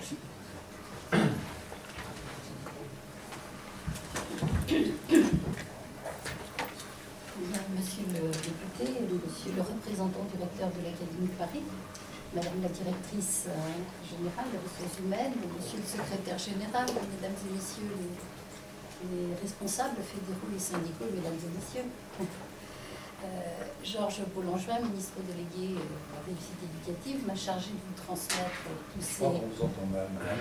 Monsieur le député, monsieur le représentant du recteur de l'Académie de Paris, madame la directrice générale des ressources humaines, monsieur le secrétaire général, mesdames et messieurs les responsables fédéraux et syndicaux, mesdames et messieurs. Georges Paul-Langevin, ministre délégué à la réussite éducative, m'a chargé de vous transmettre tous ces... On vous entend mal, madame.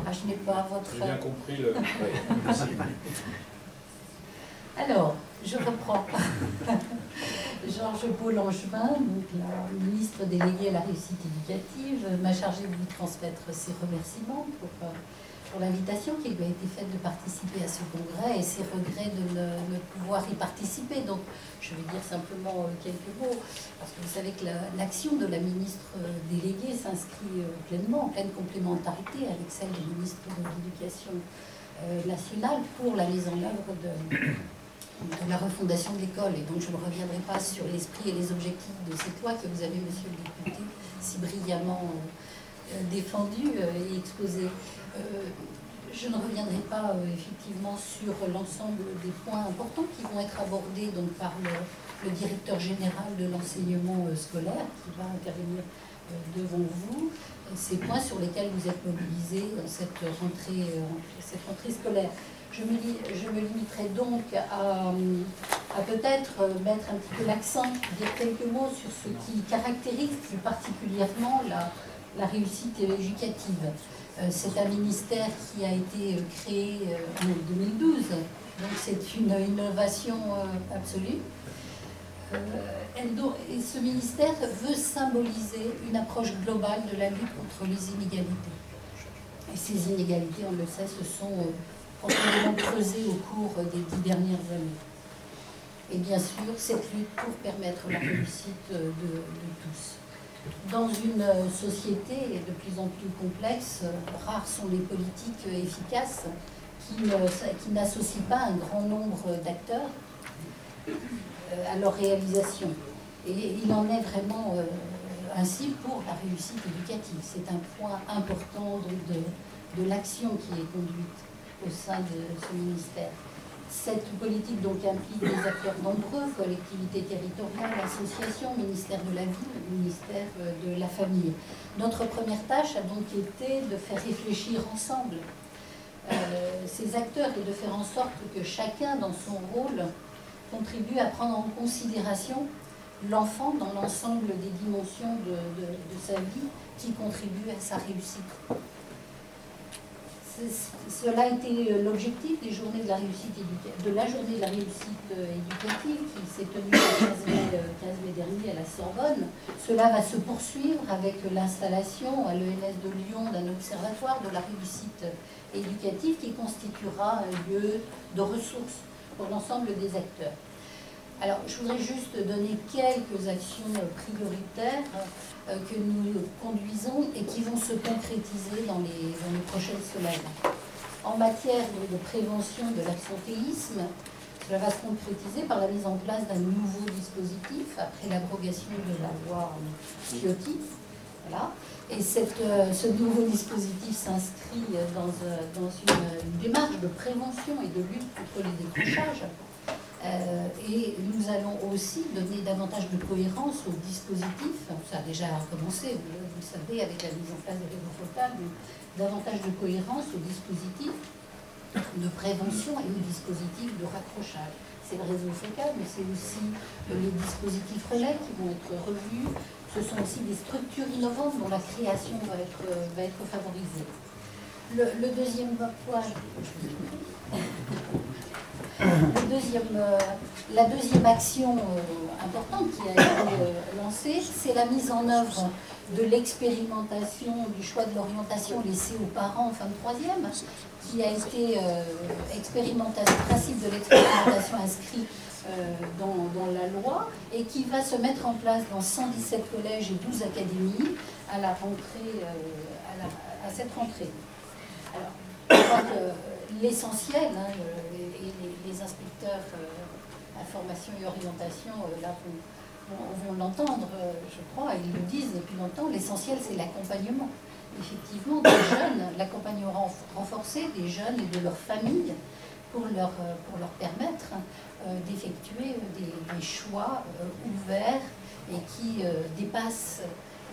Ah, je n'ai pas votre... J'ai bien compris le... Alors, je reprends. Georges Paul-Langevin, ministre délégué à la réussite éducative, m'a chargé de vous transmettre ses remerciements pour l'invitation qui lui a été faite de participer à ce congrès et ses regrets de ne pouvoir y participer. Donc, je vais dire simplement quelques mots, parce que vous savez que l'action de la ministre déléguée s'inscrit pleinement, en pleine complémentarité avec celle du ministre de l'Éducation nationale pour la mise en œuvre de la refondation de l'école. Et donc, je ne reviendrai pas sur l'esprit et les objectifs de cette loi que vous avez, monsieur le député, si brillamment défendu et exposé. Je ne reviendrai pas effectivement sur l'ensemble des points importants qui vont être abordés donc, par le directeur général de l'enseignement scolaire qui va intervenir devant vous. Ces points sur lesquels vous êtes mobilisés dans cette rentrée scolaire. Je me limiterai donc à peut-être mettre un petit peu l'accent, dire quelques mots sur ce qui caractérise plus particulièrement la réussite éducative. C'est un ministère qui a été créé en 2012, donc c'est une innovation absolue. Et ce ministère veut symboliser une approche globale de la lutte contre les inégalités. Et ces inégalités, on le sait, se sont profondément creusées au cours des 10 dernières années. Et bien sûr, cette lutte pour permettre la réussite de tous. Dans une société de plus en plus complexe, rares sont les politiques efficaces qui n'associent pas un grand nombre d'acteurs à leur réalisation. Et il en est vraiment ainsi pour la réussite éducative. C'est un point important de l'action qui est conduite au sein de ce ministère. Cette politique donc implique des acteurs nombreux, collectivités territoriales, associations, ministère de la Ville, ministère de la Famille. Notre première tâche a donc été de faire réfléchir ensemble ces acteurs et de faire en sorte que chacun dans son rôle contribue à prendre en considération l'enfant dans l'ensemble des dimensions de sa vie qui contribuent à sa réussite. Cela a été l'objectif des journées de la réussite éducative qui s'est tenue le 15 mai dernier à la Sorbonne. Cela va se poursuivre avec l'installation à l'ENS de Lyon d'un observatoire de la réussite éducative qui constituera un lieu de ressources pour l'ensemble des acteurs. Alors, je voudrais juste donner quelques actions prioritaires que nous conduisons et qui vont se concrétiser dans les prochaines semaines. En matière de prévention de l'absentéisme, cela va se concrétiser par la mise en place d'un nouveau dispositif après l'abrogation de la loi Ciotti. Voilà. Et ce nouveau dispositif s'inscrit dans une démarche de prévention et de lutte contre les décrochages. Et nous allons aussi donner davantage de cohérence au dispositif. Ça a déjà commencé, vous le savez, avec la mise en place des réseaux focales, mais davantage de cohérence au dispositif de prévention et au dispositif de raccrochage. C'est le réseau focal, mais c'est aussi les dispositifs relais qui vont être revus. Ce sont aussi des structures innovantes dont la création va être favorisée. Le deuxième point... La deuxième action importante qui a été lancée, c'est la mise en œuvre de l'expérimentation du choix de l'orientation laissé aux parents en fin de troisième, qui a été le principe de l'expérimentation inscrit dans la loi et qui va se mettre en place dans 117 collèges et 12 académies à la rentrée, à cette rentrée. Alors, je crois que l'essentiel, et les inspecteurs information et orientation, là, vont l'entendre, je crois, ils le disent depuis longtemps, l'essentiel c'est l'accompagnement. effectivement des jeunes, l'accompagnement renforcé des jeunes et de leurs familles pour leur permettre d'effectuer des choix ouverts et qui dépassent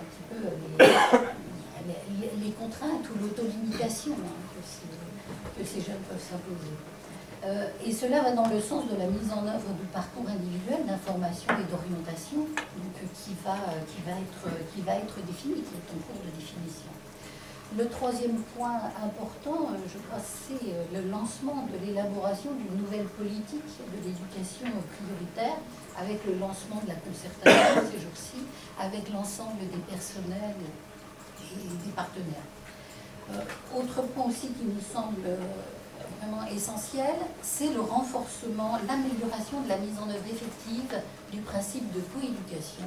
un petit peu les contraintes ou l'autolimitation que ces jeunes peuvent s'imposer. Et cela va dans le sens de la mise en œuvre du parcours individuel d'information et d'orientation qui va être défini, qui est en cours de définition. Le troisième point important, je crois, c'est le lancement de l'élaboration d'une nouvelle politique de l'éducation prioritaire avec le lancement de la concertation ces jours-ci, avec l'ensemble des personnels et des partenaires. Autre point aussi qui nous semble vraiment essentiel, c'est le renforcement, l'amélioration de la mise en œuvre effective du principe de coéducation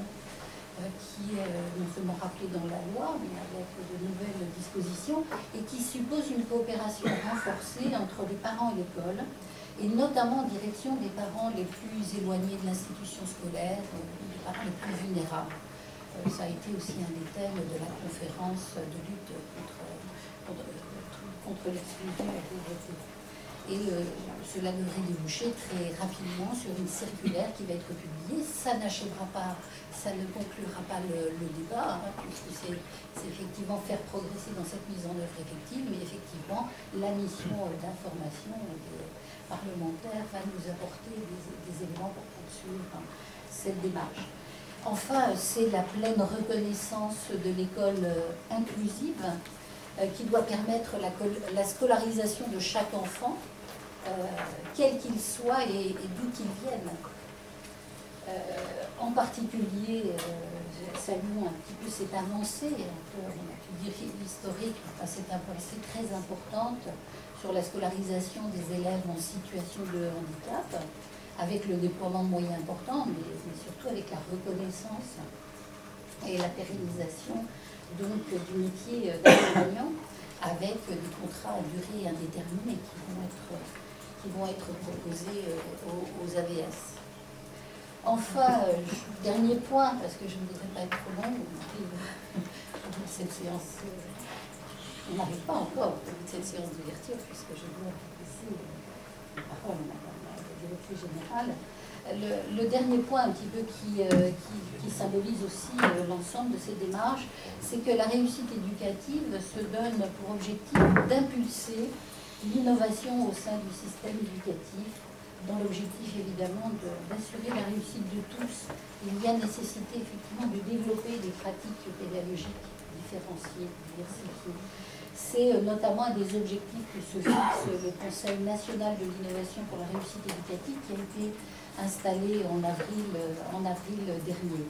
qui est non seulement rappelé dans la loi, mais avec de nouvelles dispositions, et qui suppose une coopération renforcée entre les parents et l'école, et notamment en direction des parents les plus éloignés de l'institution scolaire, des parents les plus vulnérables. Ça a été aussi un des thèmes de la conférence de lutte contre l'exclusion et la pauvreté. Et cela devrait déboucher très rapidement sur une circulaire qui va être publiée. Ça n'achèvera pas, ça ne conclura pas le débat, puisque c'est effectivement faire progresser dans cette mise en œuvre effective, mais effectivement, la mission d'information des parlementaires va nous apporter des éléments pour poursuivre cette démarche. Enfin, c'est la pleine reconnaissance de l'école inclusive qui doit permettre la scolarisation de chaque enfant, quel qu'il soit et d'où qu'il vienne. En particulier, saluons un petit peu cette avancée, on a pu dire historique, cette avancée très importante sur la scolarisation des élèves en situation de handicap, avec le déploiement de moyens importants, mais surtout avec la reconnaissance et la pérennisation donc, du métier d'accompagnant, avec des contrats à durée indéterminée qui vont être proposés aux AVS. Enfin, dernier point, parce que je ne voudrais pas être trop longue, cette séance, on n'arrive pas encore à cette séance d'ouverture, puisque je dois laisser la parole à Madame la directrice générale. Le dernier point un petit peu qui symbolise aussi l'ensemble de ces démarches, c'est que la réussite éducative se donne pour objectif d'impulser l'innovation au sein du système éducatif, dans l'objectif évidemment d'assurer la réussite de tous. Il y a nécessité effectivement de développer des pratiques pédagogiques différenciées, diversifiées. C'est notamment un des objectifs que se fixe le Conseil national de l'innovation pour la réussite éducative qui a été installé en avril dernier.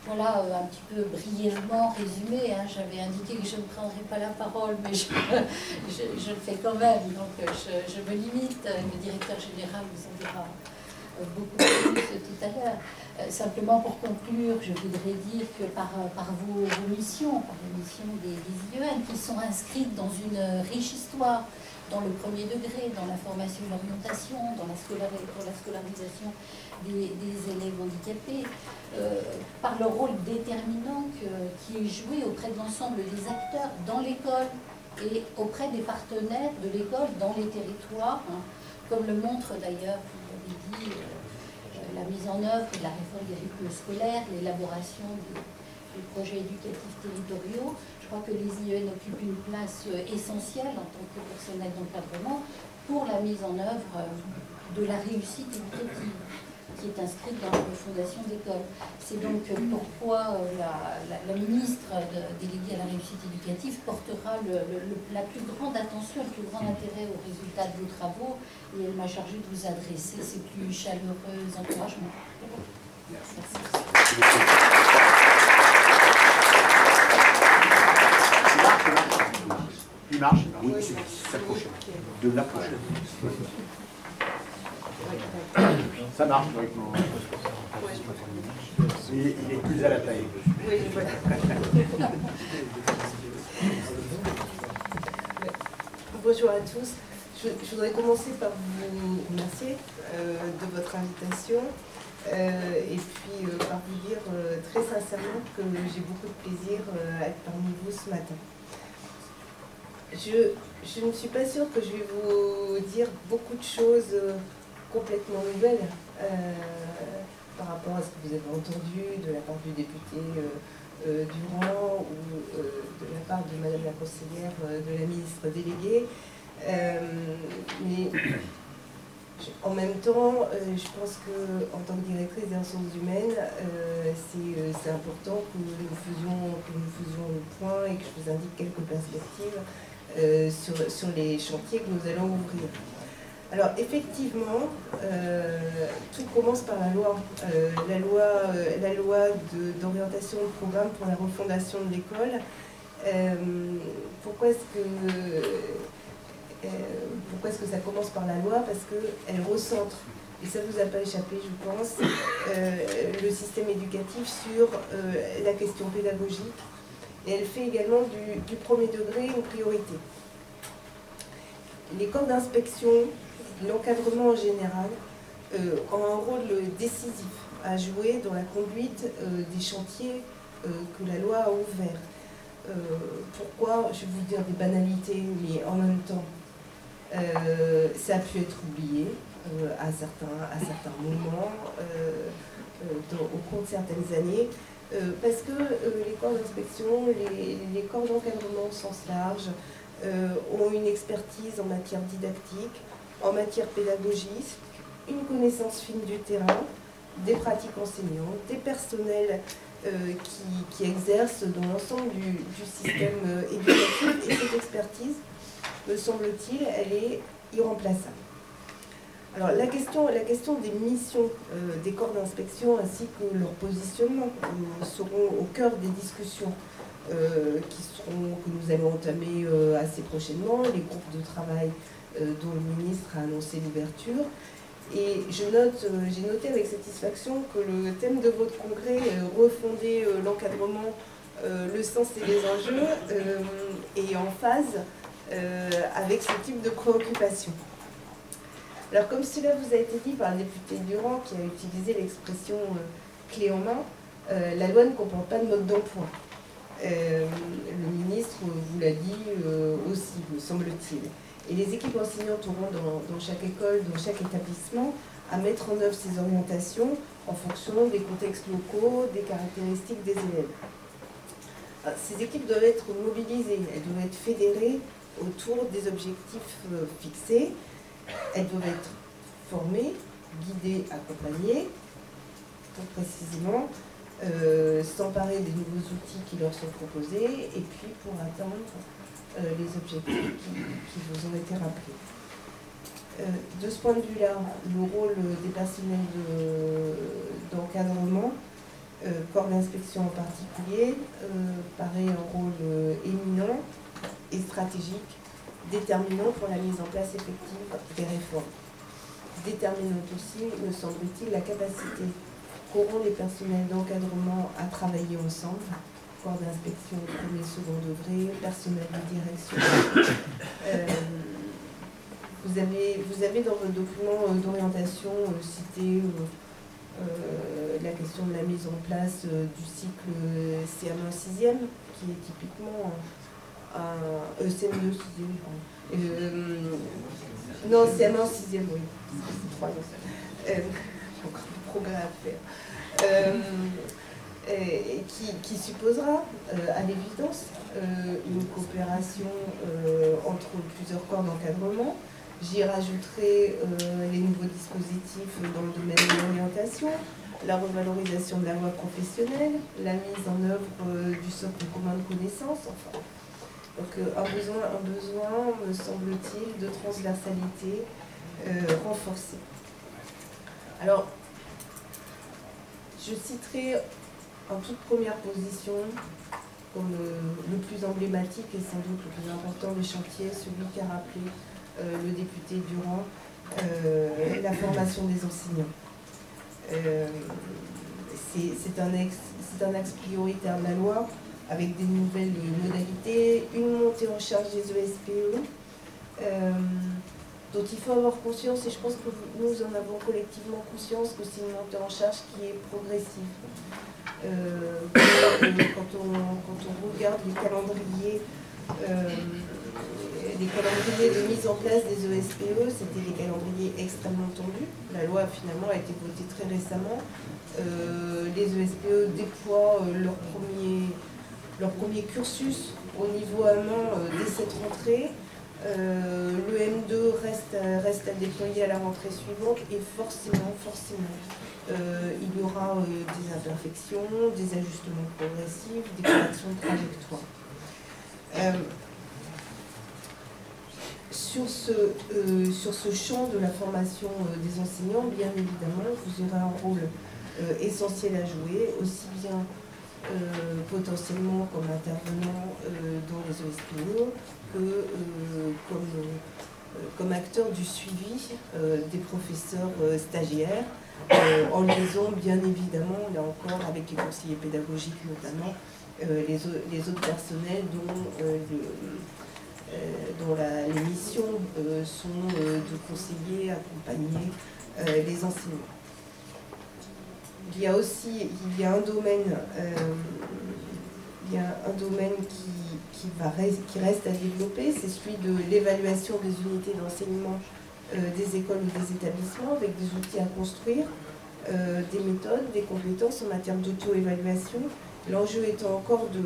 Voilà un petit peu brièvement résumé, j'avais indiqué que je ne prendrais pas la parole, mais je le fais quand même, donc je me limite. Le directeur général vous en dira beaucoup plus tout à l'heure. Simplement pour conclure, je voudrais dire que par vos missions, par les missions des IEN, qui sont inscrites dans une riche histoire, dans le premier degré, dans la formation et l'orientation, pour la scolarisation des élèves handicapés, par le rôle déterminant qui est joué auprès de l'ensemble des acteurs dans l'école et auprès des partenaires de l'école dans les territoires, comme le montre d'ailleurs, vous l'avez dit, la mise en œuvre de la réforme des rythmes scolaires, l'élaboration des projets éducatifs territoriaux. Je crois que les IEN occupent une place essentielle en tant que personnel d'encadrement pour la mise en œuvre de la réussite éducative qui est inscrite dans la fondation d'école. C'est donc pourquoi la ministre déléguée à la réussite éducative portera la plus grande attention, le plus grand intérêt aux résultats de vos travaux, et elle m'a chargé de vous adresser ses plus chaleureux encouragements. Merci. Il marche? Oui, c'est la prochaine. De la prochaine. Ça marche, oui. Il est plus à la taille. Oui, voilà. Bonjour à tous. Je voudrais commencer par vous remercier de votre invitation et puis par vous dire très sincèrement que j'ai beaucoup de plaisir à être parmi vous ce matin. je ne suis pas sûre que je vais vous dire beaucoup de choses complètement nouvelles par rapport à ce que vous avez entendu de la part du député Durand ou de la part de Madame la conseillère de la ministre déléguée. Mais en même temps, je pense qu'en tant que directrice des ressources humaines, c'est important que nous faisions le point et que je vous indique quelques perspectives sur les chantiers que nous allons ouvrir. Alors effectivement, tout commence par la loi. La loi d'orientation de programme pour la refondation de l'école. Pourquoi est-ce que ça commence par la loi? Parce qu'elle recentre, et ça ne vous a pas échappé je pense, le système éducatif sur la question pédagogique, et elle fait également du premier degré une priorité. Les corps d'inspection, l'encadrement en général, ont un rôle décisif à jouer dans la conduite des chantiers que la loi a ouverts. Pourquoi? Je vais vous dire des banalités, mais en même temps, ça a pu être oublié à certains moments, au cours de certaines années, parce que les corps d'inspection, les corps d'encadrement au sens large, ont une expertise en matière didactique, en matière pédagogique, une connaissance fine du terrain, des pratiques enseignantes, des personnels qui exercent dans l'ensemble du système éducatif, et cette expertise, me semble-t-il, elle est irremplaçable. Alors la question des missions des corps d'inspection ainsi que leur positionnement seront au cœur des discussions que nous allons entamer assez prochainement, les groupes de travail dont le ministre a annoncé l'ouverture. Et j'ai noté avec satisfaction que le thème de votre congrès, refonder l'encadrement, le sens et les enjeux, est en phase avec ce type de préoccupation. Alors comme cela vous a été dit par le député Durand qui a utilisé l'expression clé en main, la loi ne comporte pas de mode d'emploi. Le ministre vous l'a dit aussi, me semble-t-il. Et les équipes enseignantes auront dans chaque école, dans chaque établissement, à mettre en œuvre ces orientations en fonction des contextes locaux, des caractéristiques des élèves. Ces équipes doivent être mobilisées, elles doivent être fédérées autour des objectifs fixés, elles doivent être formées, guidées, accompagnées, pour précisément s'emparer des nouveaux outils qui leur sont proposés et puis pour atteindre les objectifs qui vous ont été rappelés. De ce point de vue-là, le rôle des personnels d'encadrement, corps d'inspection en particulier, paraît un rôle éminent et stratégique, déterminant pour la mise en place effective des réformes. Déterminant aussi, me semble-t-il, la capacité qu'auront les personnels d'encadrement à travailler ensemble, corps d'inspection, premier, second degré, personnel de direction. Vous avez dans votre document d'orientation cité la question de la mise en place du cycle CM1 6e, qui est typiquement un CM2 6e. Non, CM1 6e, oui. C'est 3 ans. J'ai encore du progrès à faire. Qui supposera, à l'évidence, une coopération entre plusieurs corps d'encadrement. J'y rajouterai les nouveaux dispositifs dans le domaine de l'orientation, la revalorisation de la voie professionnelle, la mise en œuvre du socle commun de connaissances, enfin. Donc un besoin, me semble-t-il, de transversalité renforcée. Alors, je citerai en toute première position, comme le plus emblématique et sans doute le plus important des chantiers, celui qu'a rappelé le député Durand, la formation des enseignants. C'est un axe prioritaire de la loi, avec des nouvelles modalités, une montée en charge des ESPE, dont il faut avoir conscience, et je pense que nous en avons collectivement conscience, que c'est une montée en charge qui est progressive. Quand on regarde les calendriers les calendriers de mise en place des ESPE, c'était des calendriers extrêmement tendus. La loi finalement a été votée très récemment. Les ESPE déploient leur premier cursus au niveau allemand dès cette rentrée. Le M2 reste à déployer à la rentrée suivante et forcément, il y aura des imperfections, des ajustements progressifs, des corrections de trajectoire. Sur ce champ de la formation des enseignants, bien évidemment, vous aurez un rôle essentiel à jouer, aussi bien potentiellement comme intervenant dans les ESPE que comme acteur du suivi des professeurs stagiaires, en liaison bien évidemment, là encore, avec les conseillers pédagogiques notamment, les autres personnels dont les missions sont de conseiller, accompagner les enseignants. Il y a un domaine qui reste à développer, c'est celui de l'évaluation des unités d'enseignement des écoles ou des établissements, avec des outils à construire, des méthodes, des compétences en matière d'auto-évaluation. L'enjeu étant encore de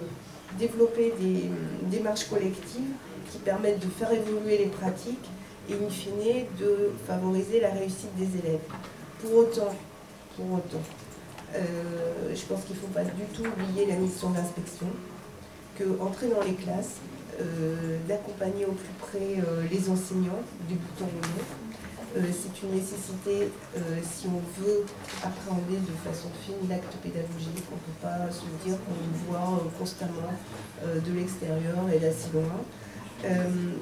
développer des démarches collectives qui permettent de faire évoluer les pratiques et in fine de favoriser la réussite des élèves. Pour autant, je pense qu'il ne faut pas du tout oublier la mission d'inspection, qu'entrer dans les classes, d'accompagner au plus près les enseignants du bout en bout, c'est une nécessité si on veut appréhender de façon fine l'acte pédagogique. On ne peut pas se dire qu'on le voit constamment de l'extérieur et d'assez loin.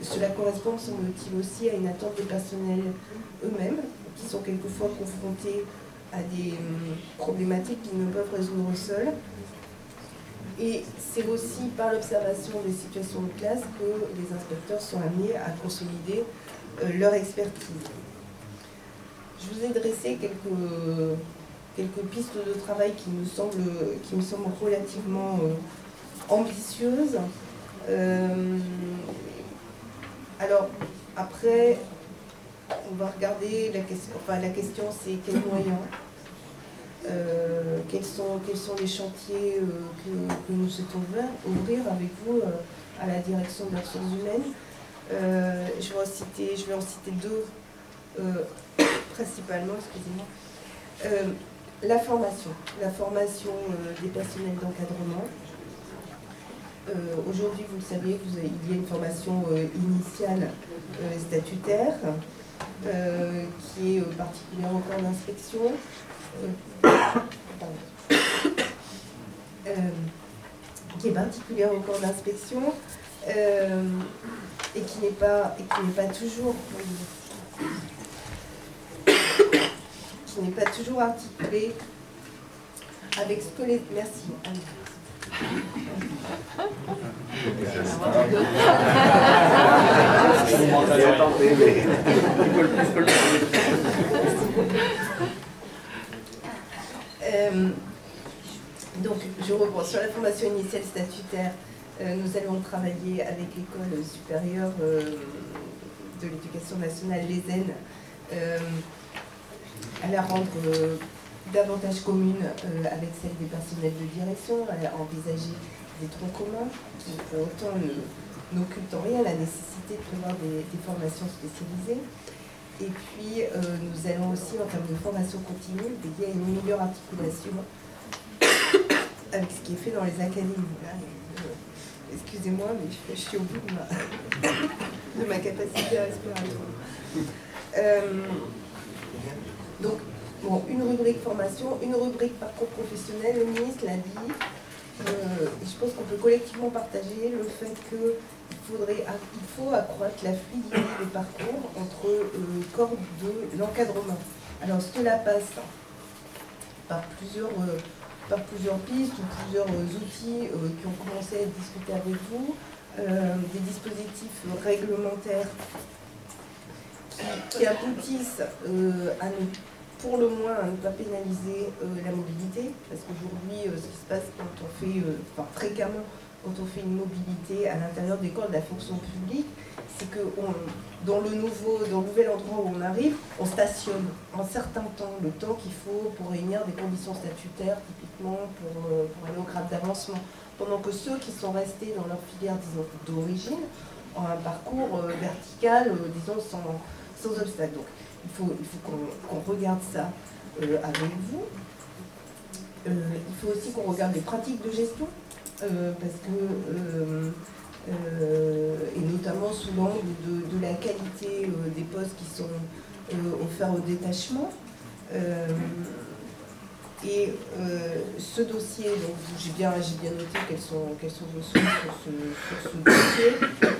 Cela correspond, semble-t-il, aussi à une attente des personnels eux-mêmes, qui sont quelquefois confrontés à des problématiques qu'ils ne peuvent résoudre seuls. Et c'est aussi par l'observation des situations de classe que les inspecteurs sont amenés à consolider leur expertise. Je vous ai dressé quelques pistes de travail qui me semblent relativement ambitieuses. Alors, après, on va regarder la question. Enfin, la question, c'est quels moyens, quels sont les chantiers que nous souhaitons ouvrir avec vous à la direction des ressources humaines. Je vais en citer deux, principalement, excusez-moi. La formation des personnels d'encadrement. Aujourd'hui, vous le savez, il y a une formation initiale statutaire qui est particulière au corps d'inspection, et qui n'est pas toujours articulée avec ce que les... Merci. Donc, je reprends. Sur la formation initiale statutaire, nous allons travailler avec l'école supérieure de l'éducation nationale, l'ESN, à la rendre davantage commune avec celle des personnels de direction, à envisager des troncs communs qui pour autant n'occultent en rien la nécessité de prévoir des formations spécialisées. Et puis nous allons aussi, en termes de formation continue, veiller à une meilleure articulation avec ce qui est fait dans les académies. Excusez-moi, mais je suis au bout de ma capacité respiratoire. Donc, bon, une rubrique formation, une rubrique parcours professionnel, le ministre l'a dit. Je pense qu'on peut collectivement partager le fait qu'il faut accroître la fluidité des parcours entre corps de l'encadrement. Alors cela passe par plusieurs pistes ou plusieurs outils qui ont commencé à être discutés avec vous, des dispositifs réglementaires qui aboutissent pour le moins à ne pas pénaliser la mobilité, parce qu'aujourd'hui, ce qui se passe quand on fait, fréquemment, quand on fait une mobilité à l'intérieur des corps de la fonction publique, c'est que dans le nouvel endroit où on arrive, on stationne un certain temps, le temps qu'il faut pour réunir des conditions statutaires, typiquement pour aller au grade d'avancement. Pendant que ceux qui sont restés dans leur filière, disons, d'origine, ont un parcours vertical, disons, sans obstacle. Donc, il faut qu'on regarde ça avec vous. Il faut aussi qu'on regarde les pratiques de gestion, parce que, et notamment sous l'angle de la qualité des postes qui sont offerts au détachement. Et ce dossier, donc j'ai bien noté quels sont vos souhaits sur ce dossier.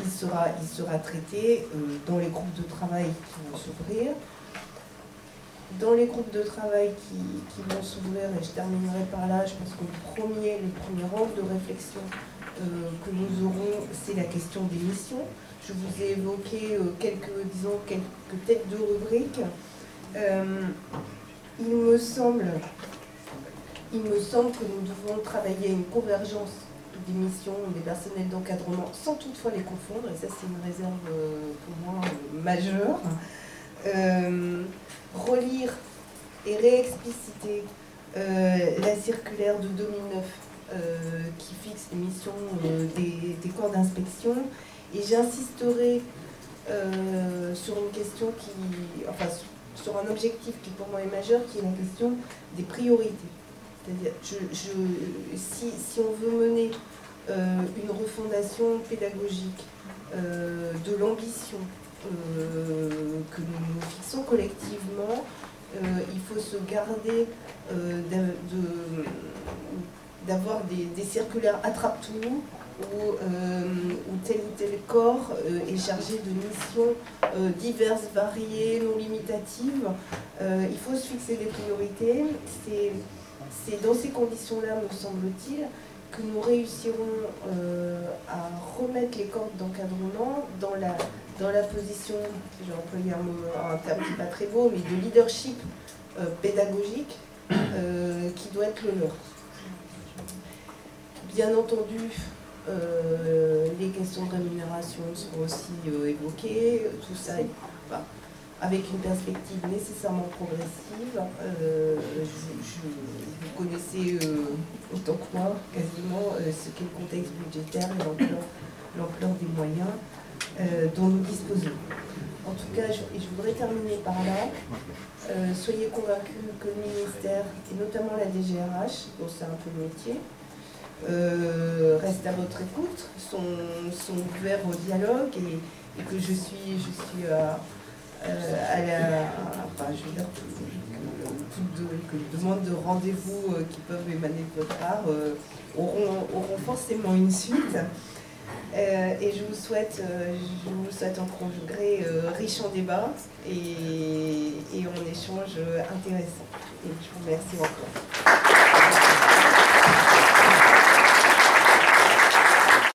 Il sera traité dans les groupes de travail qui vont s'ouvrir. Dans les groupes de travail qui vont s'ouvrir, et je terminerai par là, je pense que le premier angle de réflexion que nous aurons, c'est la question des missions. Je vous ai évoqué quelques têtes de rubrique. Il me semble que nous devons travailler à une convergence des missions des personnels d'encadrement sans toutefois les confondre, et ça c'est une réserve pour moi majeure. Relire et réexpliciter la circulaire de 2009 qui fixe les missions des corps d'inspection, et j'insisterai sur une question sur un objectif qui pour moi est majeur, qui est la question des priorités. C'est-à-dire, si on veut mener une refondation pédagogique de l'ambition que nous fixons collectivement, il faut se garder d'avoir des circulaires attrape-tout où tel ou tel corps est chargé de missions diverses, variées, non limitatives. Il faut se fixer des priorités. C'est dans ces conditions-là, me semble-t-il, que nous réussirons à remettre les corps d'encadrement dans la position, j'ai employé un terme qui n'est pas très beau, mais de leadership pédagogique qui doit être le leur. Bien entendu, les questions de rémunération seront aussi évoquées, tout ça avec une perspective nécessairement progressive. Vous connaissez autant que moi, quasiment, ce qu'est le contexte budgétaire et l'ampleur des moyens dont nous disposons. En tout cas, je voudrais terminer par là. Soyez convaincus que le ministère, et notamment la DGRH, dont c'est un peu le métier, reste à votre écoute, sont ouverts au dialogue, et que je suis que demande de rendez-vous qui peuvent émaner de votre part auront forcément une suite. Et je vous souhaite en congrès riche en débats et en échanges intéressants. Et je vous remercie encore.